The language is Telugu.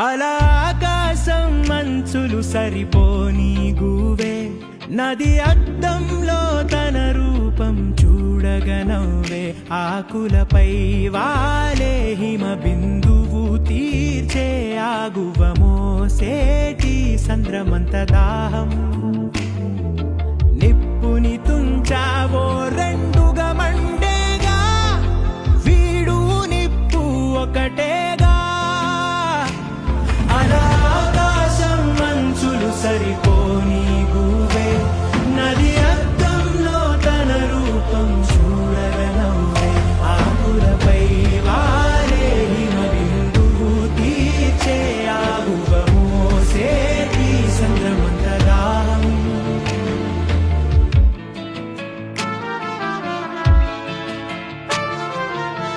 అలా ఆకాశం మంచులు సరిపోని గువే నది అద్దంలో తన రూపం చూడగనవ్వే ఆకులపై వాలే హిమ బిందువు తీర్చే ఆగువ మోసేటి సంద్రమంత దాహం నిప్పుని తుంచావో రెండు